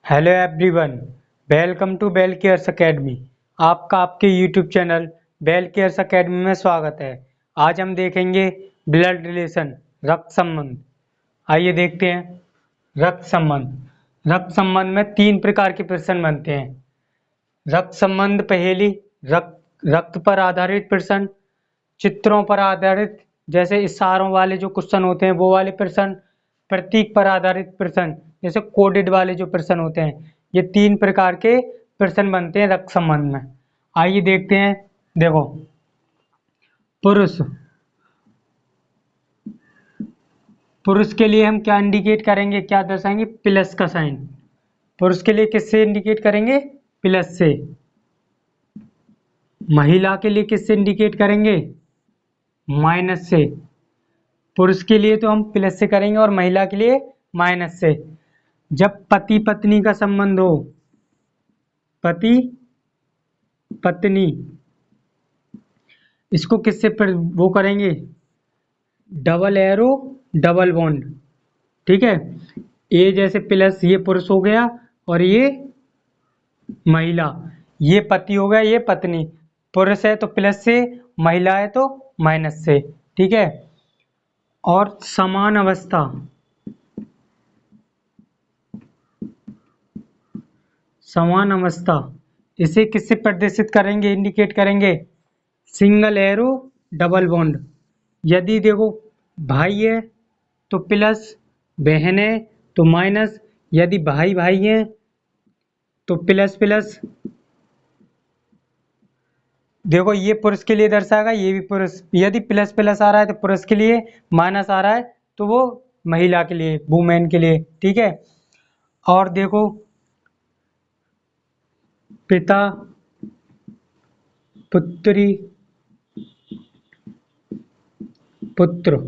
Hello everyone, welcome to Bell Cares Academy. आपका आपके YouTube channel Bell Cares Academy में स्वागत है। आज हम देखेंगे ब्लड रिलेशन, रक्त संबंध। आइए देखते हैं रक्त संबंध। रक्त संबंध में तीन प्रकार के प्रश्न बनते हैं। रक्त संबंध पहेली, रक्त पर आधारित प्रश्न, चित्रों पर आधारित जैसे इशारों वाले जो क्वेश्चन होते हैं वो वाले प्रश्न, प्रतीक पर आधारित प्रश्न जैसे कोडेड वाले जो प्रश्न होते हैं। ये तीन प्रकार के प्रश्न बनते हैं रक्त संबंध में। आइए देखते हैं। देखो, पुरुष, पुरुष के लिए हम क्या इंडिकेट करेंगे, क्या दर्शाएंगे? प्लस का साइन। पुरुष के लिए किससे इंडिकेट करेंगे? प्लस से। महिला के लिए किससे इंडिकेट करेंगे? माइनस से। पुरुष के लिए तो हम प्लस से करेंगे और महिला के लिए माइनस से। जब पति पत्नी का संबंध हो, पति पत्नी, इसको किससे वो करेंगे? Double arrow, double bond. ठीक है, ए जैसे प्लस, ये पुरुष हो गया और ये महिला। ये पति हो गया, ये पत्नी। पुरुष है तो प्लस से, महिला है तो माइनस से। ठीक है। और समान अवस्था, समान अवस्था, इसे किससे प्रदर्शित करेंगे, इंडिकेट करेंगे? Single arrow, double bond. यदि देखो भाई है तो प्लस, बहन है तो माइनस। यदि भाई भाई है तो प्लस प्लस। देखो ये पुरुष के लिए दर्शाएगा, ये भी पुरुष। यदि प्लस प्लस आ रहा है तो पुरुष के लिए, माइनस आ रहा है तो वो महिला के लिए, वुमेन के लिए। ठीक है। और देखो, पिता पुत्री पुत्र,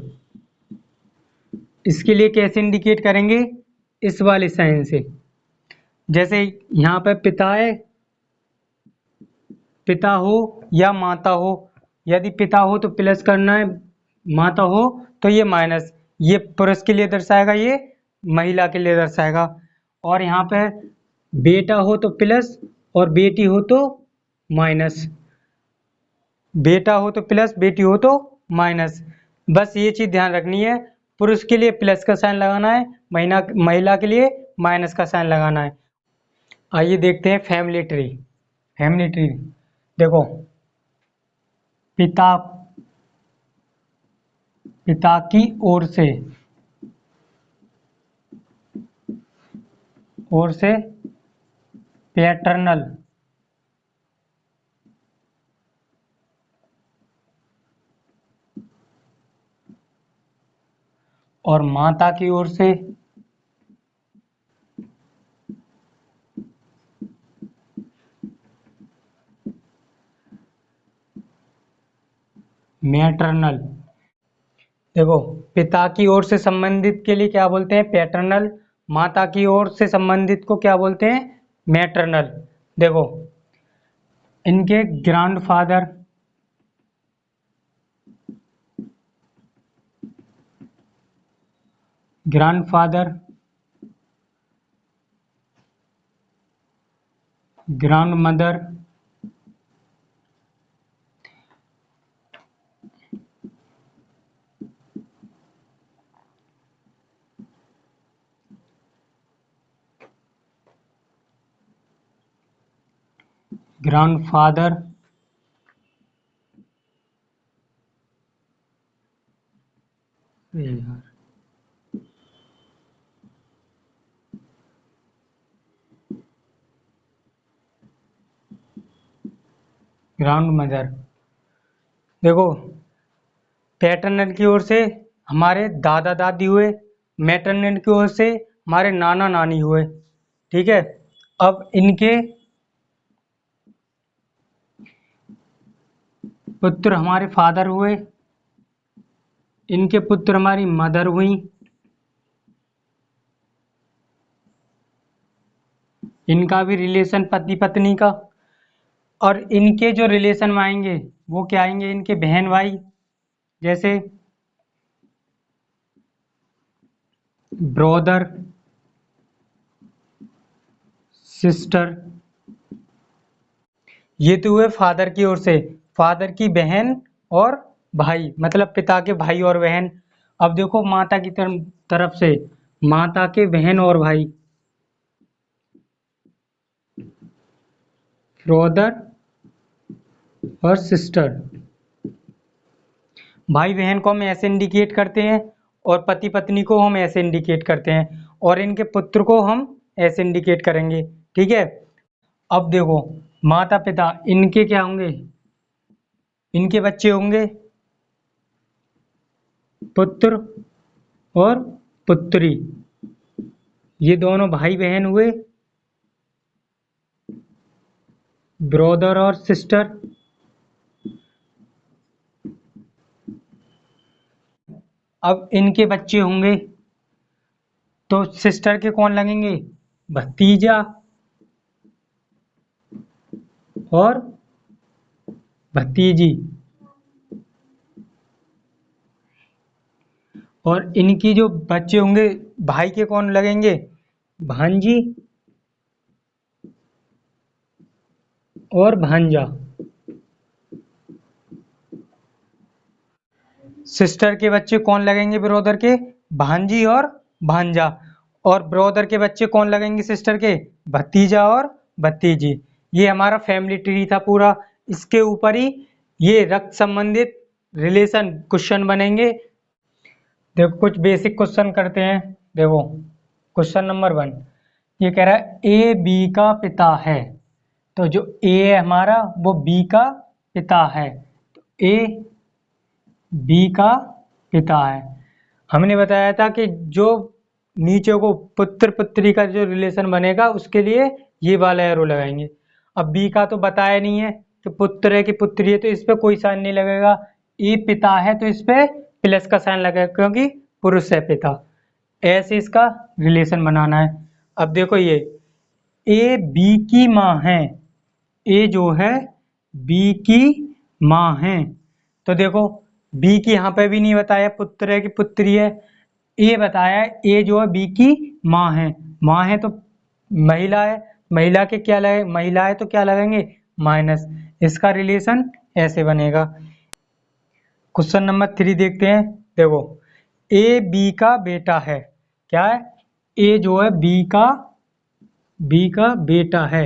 इसके लिए कैसे इंडिकेट करेंगे? इस वाले साइन से। जैसे यहाँ पे पिता है, पिता हो या माता हो। यदि पिता हो तो प्लस करना है, माता हो तो ये माइनस। ये पुरुष के लिए दर्शाएगा, ये महिला के लिए दर्शाएगा। और यहाँ पे बेटा हो तो प्लस और बेटी हो तो माइनस। बेटा हो तो प्लस, बेटी हो तो माइनस। बस ये चीज ध्यान रखनी है। पुरुष के लिए प्लस का साइन लगाना है, महिला महिला के लिए माइनस का साइन लगाना है। आइए देखते हैं फैमिली ट्री। फैमिली ट्री देखो, पिता, पिता की ओर से पैटर्नल, और माता की ओर से मैटरनल। देखो, पिता की ओर से संबंधित के लिए क्या बोलते हैं? पैटर्नल। माता की ओर से संबंधित को क्या बोलते हैं? मैटरनल। देखो, इनके grandfather, grandfather, grandmother, grandfather, grandmother. देखो, पैटर्नल की ओर से हमारे दादा दादी हुए, मैटरनल की ओर से हमारे नाना नानी हुए। ठीक है। अब इनके पुत्र हमारे फादर हुए, इनके पुत्र हमारी मदर हुई, इनका भी रिलेशन पति पत्नी का। और इनके जो रिलेशन में आएंगे वो क्या आएंगे? इनके बहन भाई, जैसे ब्रोदर, सिस्टर। ये तो हुए फादर की ओर से, फादर की बहन और भाई, मतलब पिता के भाई और बहन। अब देखो माता की तरफ से, माता के बहन और भाई, ब्रदर और सिस्टर। भाई बहन को हम ऐसे इंडिकेट करते हैं और पति पत्नी को हम ऐसे इंडिकेट करते हैं, और इनके पुत्र को हम ऐसे इंडिकेट करेंगे। ठीक है। अब देखो माता पिता, इनके क्या होंगे, इनके बच्चे होंगे पुत्र और पुत्री। ये दोनों भाई बहन हुए, ब्रदर और सिस्टर। अब इनके बच्चे होंगे, तो सिस्टर के कौन लगेंगे, भतीजा और भतीजी। और इनकी जो बच्चे होंगे भाई के, कौन लगेंगे, भांजी और भांजा। सिस्टर के बच्चे कौन लगेंगे ब्रदर के, भांजी और भांजा। और ब्रदर के बच्चे कौन लगेंगे सिस्टर के, भतीजा और भतीजी। ये हमारा फैमिली ट्री था पूरा। इसके ऊपर ही ये रक्त संबंधित रिलेशन क्वेश्चन बनेंगे। देखो कुछ बेसिक क्वेश्चन करते हैं। देखो क्वेश्चन नंबर 1, ये कह रहा है ए बी का पिता है। तो जो ए है हमारा वो बी का पिता है, तो ए बी का पिता है। हमने बताया था कि जो नीचे को पुत्र पुत्री का जो रिलेशन बनेगा उसके लिए ये वाला एरो लगाएंगे। अब बी का तो बताया नहीं है कि पुत्र है कि पुत्री है, तो इस पे कोई साइन नहीं लगेगा। ए पिता है तो इस पे प्लस का साइन लगेगा क्योंकि पुरुष है पिता। ऐसे इसका रिलेशन बनाना है। अब देखो ये ए बी की माँ है, ए जो है बी की माँ है। तो देखो बी की यहाँ पे भी नहीं बताया पुत्र है कि पुत्री है, ए बताया ए जो है बी की माँ है। माँ है तो महिला है, महिला के क्या लगे, महिला है तो क्या लगेंगे, माइनस। इसका रिलेशन ऐसे बनेगा। क्वेश्चन नंबर 3 देखते हैं। देखो ए बी का बेटा है, क्या है, ए जो है बी का बेटा है।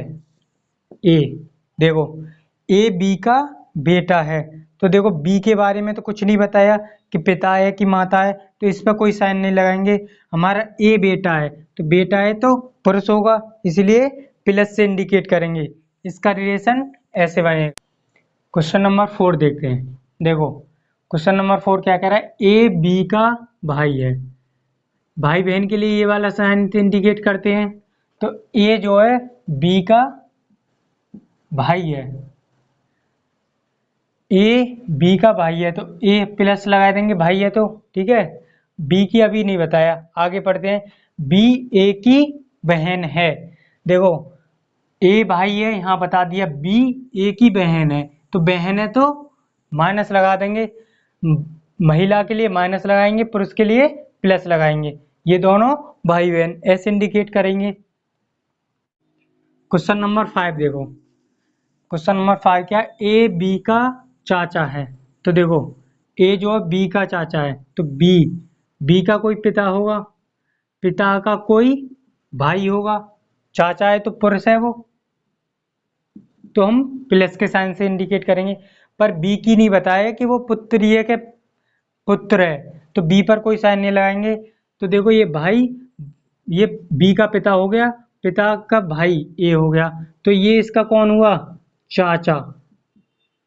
ए, देखो ए बी का बेटा है, तो देखो बी के बारे में तो कुछ नहीं बताया कि पिता है कि माता है, तो इस पर कोई साइन नहीं लगाएंगे। हमारा ए बेटा है, तो बेटा है तो पुरुष होगा, इसलिए प्लस से इंडिकेट करेंगे। इसका रिलेशन ऐसे बनेगा। क्वेश्चन नंबर 4 देखते हैं। देखो क्वेश्चन नंबर 4 क्या कह रहा है, ए बी का भाई है। भाई बहन के लिए ये वाला साइन इंडिकेट करते हैं। तो ए जो है बी का भाई है, ए बी का भाई है तो ए प्लस लगा देंगे, भाई है तो। ठीक है। बी की अभी नहीं बताया, आगे पढ़ते हैं। बी ए की बहन है। देखो ए भाई है यहाँ बता दिया, बी ए की बहन है, तो बहन है तो माइनस लगा देंगे। महिला के लिए माइनस लगाएंगे, पुरुष के लिए प्लस लगाएंगे। ये दोनों भाई बहन ऐसे इंडिकेट करेंगे। क्वेश्चन नंबर 5 देखो। क्वेश्चन नंबर 5 क्या, ए बी का चाचा है। तो देखो ए जो है बी का चाचा है, तो बी का कोई पिता होगा, पिता का कोई भाई होगा, चाचा है तो पुरुष है वो, तो हम प्लस के साइन से इंडिकेट करेंगे। पर बी की नहीं बताया कि वो पुत्री है कि पुत्र है, तो बी पर कोई साइन नहीं लगाएंगे। तो देखो ये भाई, ये बी का पिता हो गया, पिता का भाई ए हो गया, तो ये इसका कौन हुआ, चाचा।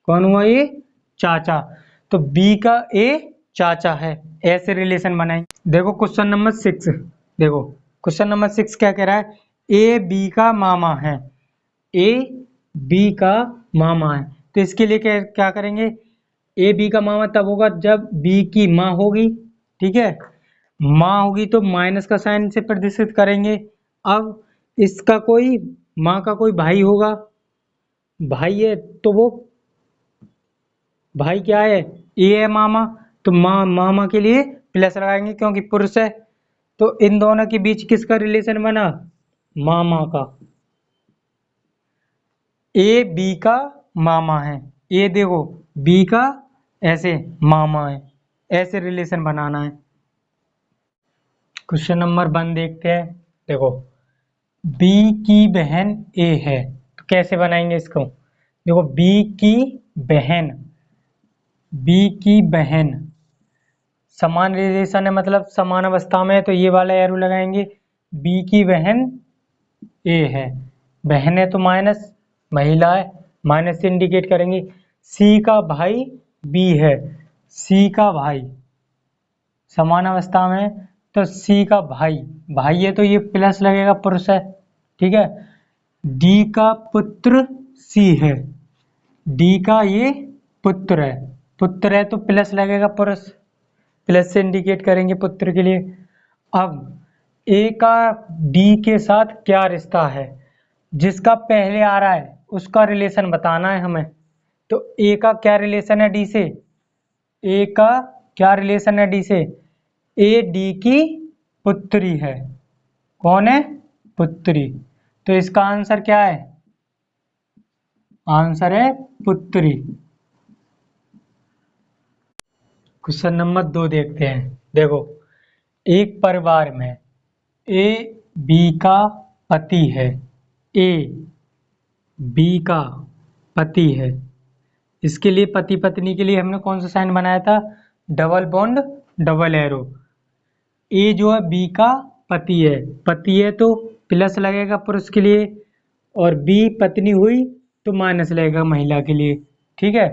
कौन हुआ ये, चाचा। तो बी का ए चाचा है। ऐसे रिलेशन बनाएंगे। देखो क्वेश्चन नंबर 6। देखो क्वेश्चन नंबर 6 क्या कह रहा है, ए बी का मामा है। ए बी का मामा है, तो इसके लिए क्या क्या करेंगे, ए बी का मामा तब होगा जब बी की माँ होगी। ठीक है। माँ होगी तो माइनस का साइन से प्रदर्शित करेंगे। अब इसका कोई, माँ का कोई भाई होगा, भाई है तो वो भाई क्या है, ए है मामा, तो मामा के लिए प्लस लगाएंगे क्योंकि पुरुष है। तो इन दोनों के बीच किसका रिलेशन बना, मामा का। ए बी का मामा है, ए देखो बी का ऐसे मामा है, ऐसे रिलेशन बनाना है। क्वेश्चन नंबर 1 देखते हैं। देखो बी की बहन ए है, तो कैसे बनाएंगे इसको। देखो बहन बी की बहन समान रिलेशन है, मतलब समान अवस्था में है, तो ये वाला एरो लगाएंगे। बी की बहन ए है, बहन है तो माइनस, महिला है माइनस से इंडिकेट करेंगे। सी का भाई बी है, सी का भाई समान अवस्था में, तो सी का भाई भाई है तो ये प्लस लगेगा, पुरुष है। ठीक है। डी का पुत्र सी है, डी का ये पुत्र है तो प्लस लगेगा, पुरुष, प्लस से इंडिकेट करेंगे पुत्र के लिए। अब ए का डी के साथ क्या रिश्ता है, जिसका पहले आ रहा है उसका रिलेशन बताना है हमें। तो ए का क्या रिलेशन है डी से, ए का क्या रिलेशन है डी से, ए डी की पुत्री है। कौन है, पुत्री। तो इसका आंसर क्या है, आंसर है पुत्री। क्वेश्चन नंबर 2 देखते हैं। देखो एक परिवार में ए बी का पति है, ए बी का पति है। इसके लिए पति पत्नी के लिए हमने कौन सा साइन बनाया था, डबल बॉन्ड डबल एरो। ए जो है बी का पति है तो प्लस लगेगा पुरुष के लिए, और बी पत्नी हुई तो माइनस लगेगा महिला के लिए। ठीक है।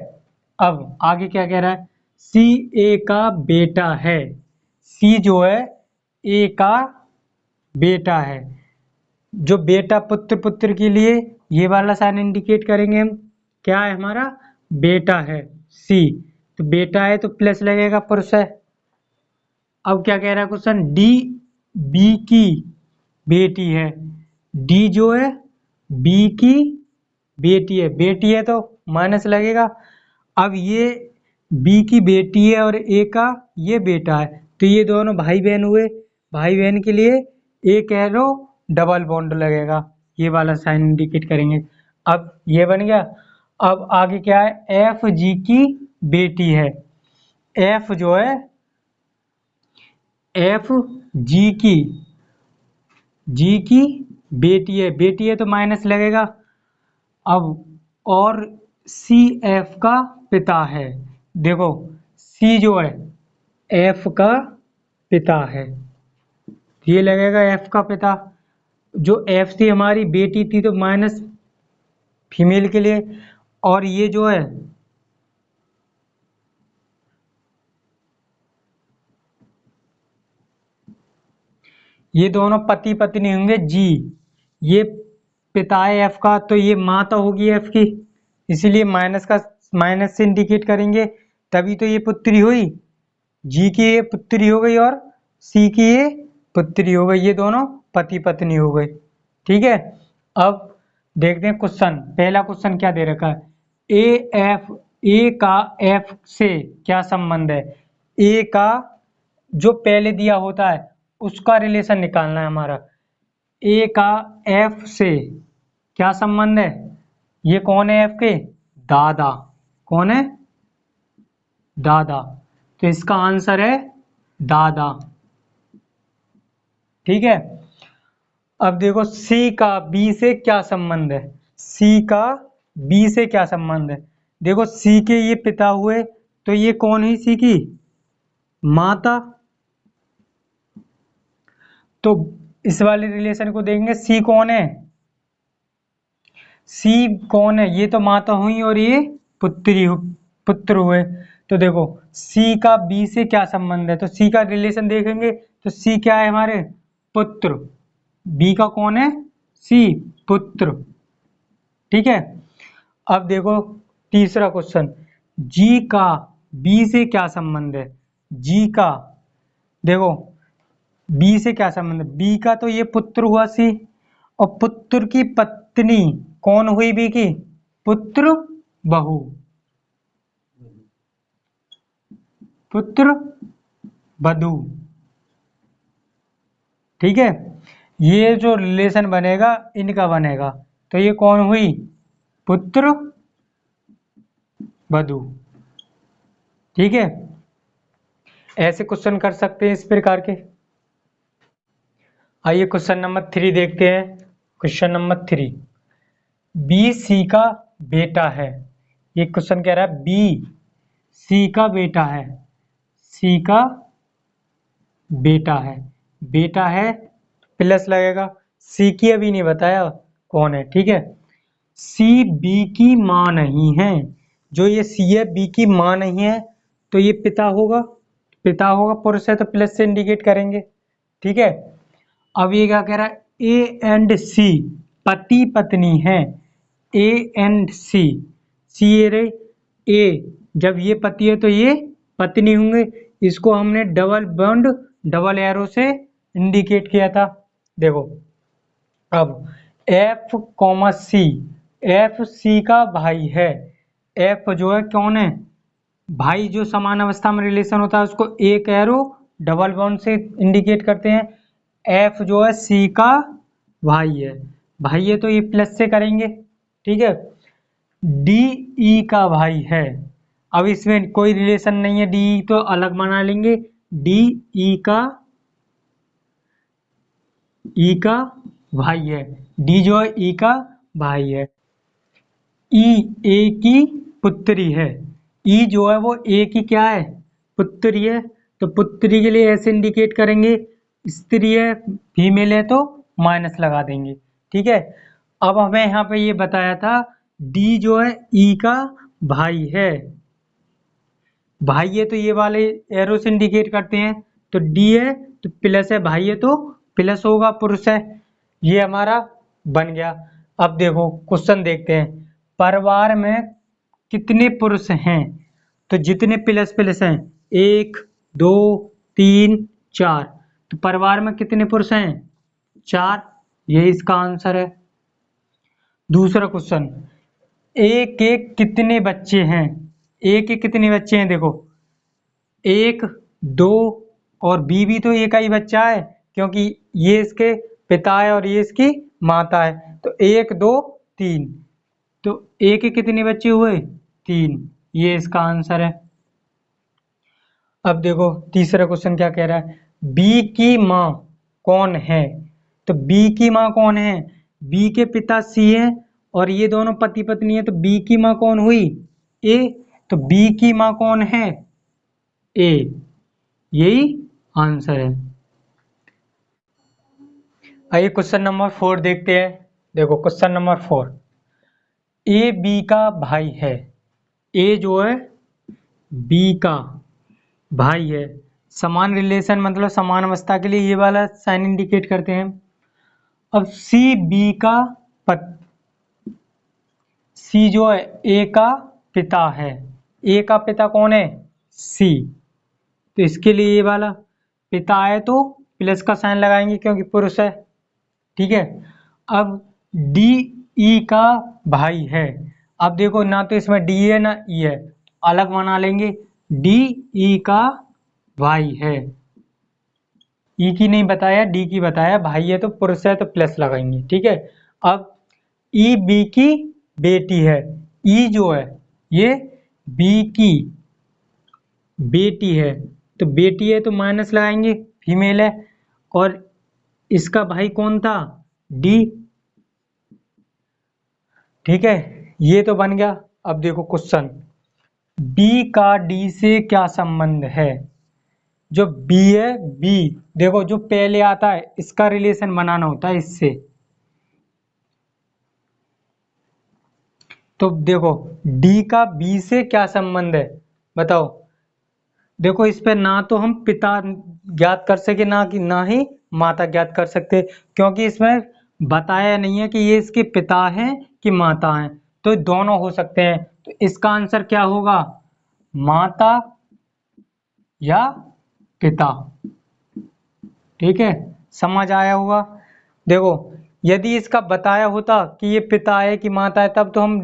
अब आगे क्या कह रहा है, सी ए का बेटा है, सी जो है ए का बेटा है। जो बेटा पुत्र के लिए ये वाला साइन इंडिकेट करेंगे हम, क्या है हमारा, बेटा है सी, तो बेटा है तो प्लस लगेगा, पुरुष है। अब क्या कह रहा है क्वेश्चन, डी बी की बेटी है, डी जो है बी की बेटी है तो माइनस लगेगा। अब ये बी की बेटी है और ए का ये बेटा है, तो ये दोनों भाई बहन हुए, भाई बहन के लिए एक एरो डबल बॉन्ड लगेगा, ये वाला साइन इंडिकेट करेंगे। अब ये बन गया। अब आगे क्या है, एफ जी की बेटी है, एफ जो है एफ जी की बेटी है तो माइनस लगेगा। अब और सी एफ का पिता है, देखो सी जो है एफ का पिता है, ये लगेगा एफ का पिता। जो एफ थी हमारी बेटी थी तो माइनस फीमेल के लिए, और ये जो है ये दोनों पति पत्नी होंगे जी, ये पिता है एफ का तो ये माता होगी एफ की, इसीलिए माइनस से इंडिकेट करेंगे, तभी तो ये पुत्री हुई, जी की ये पुत्री हो गई और सी की ये पुत्री हो गई, ये दोनों पति पत्नी हो गए। ठीक है। अब देखते हैं क्वेश्चन, पहला क्वेश्चन क्या दे रखा है, ए का एफ से क्या संबंध है। ए का जो पहले दिया होता है उसका रिलेशन निकालना है हमारा। ए का एफ से क्या संबंध है, ये कौन है एफ के, दादा, कौन है, दादा, तो इसका आंसर है दादा। ठीक है। अब देखो सी का बी से क्या संबंध है, सी का बी से क्या संबंध है। देखो सी के ये पिता हुए तो ये कौन है, सी की माता, तो इस वाले रिलेशन को देखेंगे, सी कौन है, सी कौन है, ये तो माता हुई और ये पुत्र हुए। तो देखो सी का बी से क्या संबंध है, तो सी का रिलेशन देखेंगे तो सी क्या है हमारे, पुत्र, बी का कौन है, सी, पुत्र। ठीक है। अब देखो तीसरा क्वेश्चन, जी का बी से क्या संबंध है, जी का देखो बी से क्या संबंध है, बी का तो ये पुत्र हुआ सी, और पुत्र की पत्नी कौन हुई बी की, पुत्र बहू, पुत्र वधू। ठीक है। ये जो रिलेशन बनेगा इनका बनेगा, तो ये कौन हुई, पुत्र वधू। ठीक है, ऐसे क्वेश्चन कर सकते हैं इस प्रकार के। आइए क्वेश्चन नंबर 3 देखते हैं। क्वेश्चन नंबर 3, बी सी का बेटा है। ये क्वेश्चन कह रहा है बी सी का बेटा है। सी का बेटा है, बेटा है प्लस लगेगा। सी की अभी नहीं बताया कौन है, ठीक है। सी बी की मां नहीं है। जो ये सी है बी की मां नहीं है, तो ये पिता होगा। पिता होगा, पुरुष है तो प्लस से इंडिकेट करेंगे। ठीक है, अब ये क्या कह रहा है, ए एंड सी पति पत्नी है। ए एंड सी, सी ए रे ए, जब ये पति है तो ये पत्नी होंगे। इसको हमने डबल बॉन्ड डबल एरो से इंडिकेट किया था। देखो अब एफ कॉमा सी, एफ सी का भाई है। एफ जो है कौन है, भाई। जो समान अवस्था में रिलेशन होता है उसको एक एरो डबल बॉन्ड से इंडिकेट करते हैं। एफ जो है सी का भाई है। भाई है तो ये प्लस से करेंगे। ठीक है, डी ई का भाई है। अब इसमें कोई रिलेशन नहीं है, डी ई तो अलग बना लेंगे। डी ई का भाई है। डी जो है ई का भाई है। ई ए की पुत्री है। ई जो है वो ए की क्या है, पुत्री है। तो पुत्री के लिए ऐसे इंडिकेट करेंगे। स्त्री है, फीमेल है तो माइनस लगा देंगे। ठीक है, अब हमें यहाँ पे ये बताया था डी जो है ई का भाई है। भाई है तो ये वाले एरो से इंडिकेट करते हैं। तो डी है तो प्लस है, भाई है तो प्लस होगा, पुरुष है। ये हमारा बन गया। अब देखो क्वेश्चन देखते हैं, परिवार में कितने पुरुष हैं। तो जितने प्लस प्लस हैं, 1 2 3 4, तो परिवार में कितने पुरुष हैं, 4। ये इसका आंसर है। दूसरा क्वेश्चन, ए के कितने बच्चे हैं। ए के कितने बच्चे हैं, देखो 1 2, और बी भी तो एक का ही बच्चा है क्योंकि ये इसके पिता है और ये इसकी माता है। तो 1 2 3, तो ए के कितने बच्चे हुए, 3। ये इसका आंसर है। अब देखो तीसरा क्वेश्चन क्या कह रहा है, बी की माँ कौन है। तो बी की माँ कौन है, बी के पिता सी है और ये दोनों पति पत्नी है। तो बी की माँ कौन हुई, ए। तो बी की माँ कौन है, ए। यही आंसर है। आइए क्वेश्चन नंबर 4 देखते हैं। देखो क्वेश्चन नंबर 4, ए बी का भाई है। ए जो है बी का भाई है। समान रिलेशन मतलब समान अवस्था के लिए ये वाला साइन इंडिकेट करते हैं। अब सी बी का सी जो है ए का पिता है। ए का पिता कौन है, सी। तो इसके लिए ये वाला पिता है तो प्लस का साइन लगाएंगे क्योंकि पुरुष है। ठीक है, अब डी ई का भाई है। अब देखो ना तो इसमें डी है ना ई है, अलग बना लेंगे। डी ई का भाई है। ई की नहीं बताया, डी की बताया। भाई है तो पुरुष है तो प्लस लगाएंगे। ठीक है, अब ई बी की बेटी है। ई जो है ये बी की बेटी है। तो बेटी है तो माइनस लगाएंगे, फीमेल है। और इसका भाई कौन था, डी। ठीक है, ये तो बन गया। अब देखो क्वेश्चन, बी का डी से क्या संबंध है। जो बी है, बी देखो जो पहले आता है इसका रिलेशन बनाना होता है इससे। तो देखो डी का बी से क्या संबंध है, बताओ। देखो इस पे ना तो हम पिता ज्ञात कर सके ना कि ना ही माता ज्ञात कर सकते, क्योंकि इसमें बताया नहीं है कि ये इसके पिता हैं कि माता हैं। तो दोनों हो सकते हैं। तो इसका आंसर क्या होगा, माता या पिता। ठीक है, समझ आया होगा। देखो यदि इसका बताया होता कि ये पिता है कि माता है तब तो हम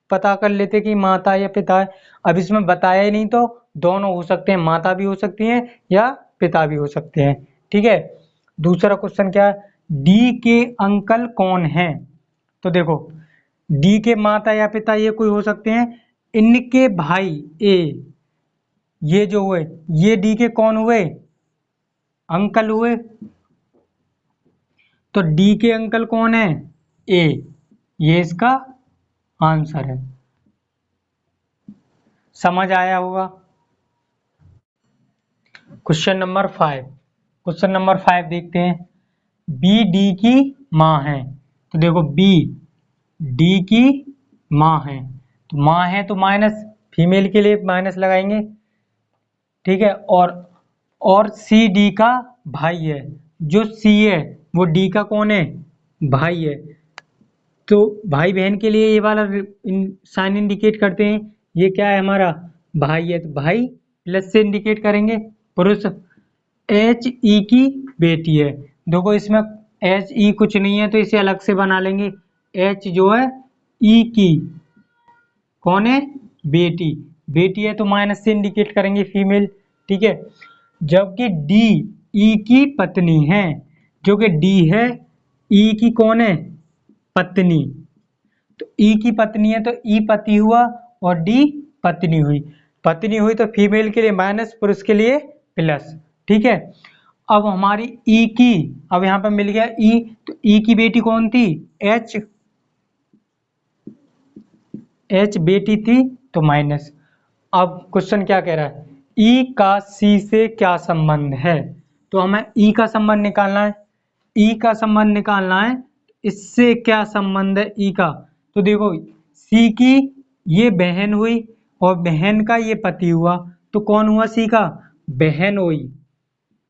पता कर लेते कि माता या पिता है। अब इसमें बताया ही नहीं तो दोनों हो सकते हैं, माता भी हो सकती हैं या पिता भी हो सकते हैं। ठीक है, दूसरा क्वेश्चन क्या है, डी के अंकल कौन हैं। तो देखो डी के माता या पिता ये कोई हो सकते हैं, इनके भाई ए, ये जो हुए ये डी के कौन हुए, अंकल हुए। तो डी के अंकल कौन है, ए, ये इसका आंसर है। समझ आया होगा। क्वेश्चन नंबर 5, क्वेश्चन नंबर 5 देखते हैं। बी डी की माँ है, तो देखो बी डी की माँ है, तो माँ है तो माइनस, फीमेल के लिए माइनस लगाएंगे, ठीक है। और सी डी का भाई है, जो सी है वो डी का कौन है, भाई है। तो भाई बहन के लिए ये वाला साइन इंडिकेट करते हैं, ये क्या है हमारा भाई है, तो भाई प्लस से इंडिकेट करेंगे। पुरुष एच ई की बेटी है, देखो इसमें एच ई कुछ नहीं है तो इसे अलग से बना लेंगे। एच जो है ई की कौन है, बेटी, बेटी है तो माइनस से इंडिकेट करेंगे फीमेल, ठीक है। जबकि डी ई की पत्नी है, जो कि डी है ई की कौन है, पत्नी, तो ई की पत्नी है तो ई पति हुआ और डी पत्नी हुई। पत्नी हुई तो फीमेल के लिए माइनस, पुरुष के लिए प्लस, ठीक है। अब हमारी ई की, अब यहाँ पे मिल गया ई, तो ई की बेटी कौन थी, एच, एच बेटी थी तो माइनस। अब क्वेश्चन क्या कह रहा है, ई का सी से क्या संबंध है, तो हमें ई का संबंध निकालना है। ई का संबंध निकालना है, इससे क्या संबंध है ई का, तो देखो सी की ये बहन हुई और बहन का ये पति हुआ, तो कौन हुआ सी का, बहनोई,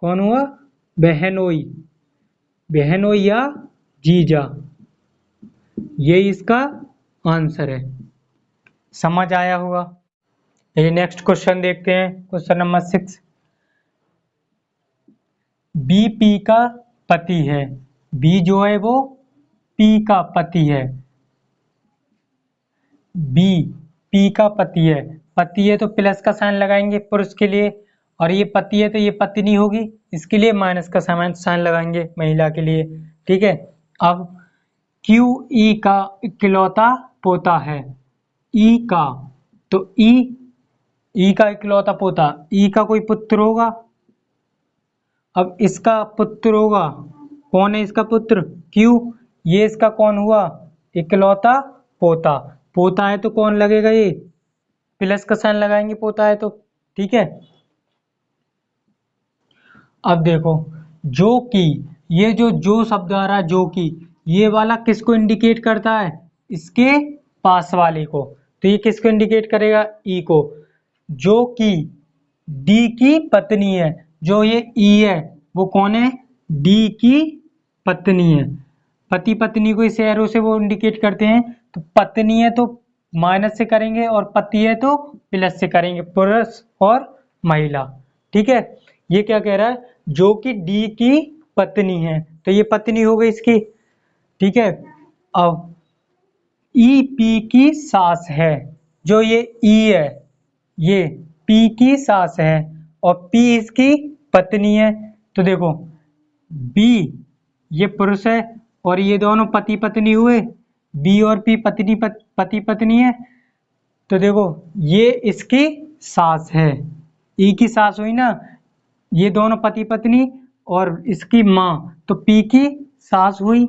कौन हुआ, बहनोई, बहनोई या जीजा, ये इसका आंसर है। समझ आया होगा। ये नेक्स्ट क्वेश्चन देखते हैं, क्वेश्चन नंबर 6। बी पी का पति है, बी जो है वो पी का पति है, बी पी का पति है तो प्लस का साइन लगाएंगे पुरुष के लिए, और ये पति है तो ये पत्नी होगी, इसके लिए माइनस का साइन लगाएंगे महिला के लिए, ठीक है। अब क्यू ई का इकलौता पोता है, ई का, तो ई का इकलौता पोता, ई का कोई पुत्र होगा, अब इसका पुत्र होगा, कौन है इसका पुत्र, क्यू, ये इसका कौन हुआ, इकलौता पोता, पोता है तो कौन लगेगा, ये प्लस का साइन लगाएंगे पोता है तो, ठीक है। अब देखो जो कि, ये जो शब्द आ रहा है जो कि, ये वाला किसको इंडिकेट करता है, इसके पास वाले को, तो ये किसको इंडिकेट करेगा, ई को। जो कि डी की पत्नी है, जो ये ई है वो कौन है, डी की पत्नी है, पति पत्नी को इस एरो से वो इंडिकेट करते हैं, तो पत्नी है तो माइनस से करेंगे और पति है तो प्लस से करेंगे, पुरुष और महिला, ठीक है। ये क्या कह रहा है, जो कि डी की पत्नी है, तो ये पत्नी हो गई इसकी, ठीक है। अब ई पी की सास है, जो ये ई है ये पी की सास है और पी इसकी पत्नी है, तो देखो बी ये पुरुष है और ये दोनों पति पत्नी हुए, बी और पी पति पत्नी है, तो देखो ये इसकी सास है, ई की सास हुई ना, ये दोनों पति पत्नी और इसकी माँ, तो पी की सास हुई,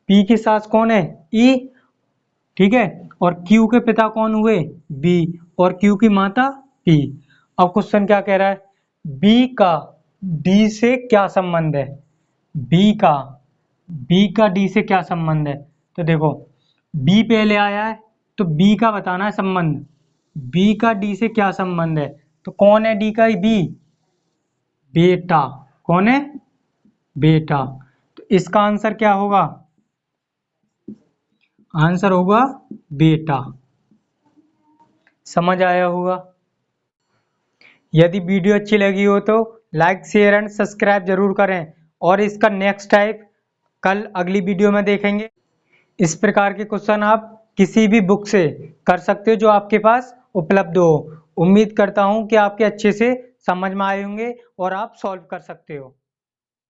पी की सास कौन है, ई, ठीक है। और क्यू के पिता कौन हुए, बी, और क्यू की माता पी। अब क्वेश्चन क्या कह रहा है, बी का डी से क्या संबंध है, बी का डी से क्या संबंध है, तो देखो बी पहले आया है तो बी का बताना है संबंध, बी का डी से क्या संबंध है, तो कौन है डी का, बी, बेटा, कौन है, बेटा, तो इसका आंसर क्या होगा, आंसर होगा बेटा। समझ आया होगा। यदि वीडियो अच्छी लगी हो तो लाइक शेयर एंड सब्सक्राइब जरूर करें, और इसका नेक्स्ट टाइप कल अगली वीडियो में देखेंगे। इस प्रकार के क्वेश्चन आप किसी भी बुक से कर सकते हो जो आपके पास उपलब्ध हो। उम्मीद करता हूं कि आपके अच्छे से समझ में आए होंगे और आप सॉल्व कर सकते हो।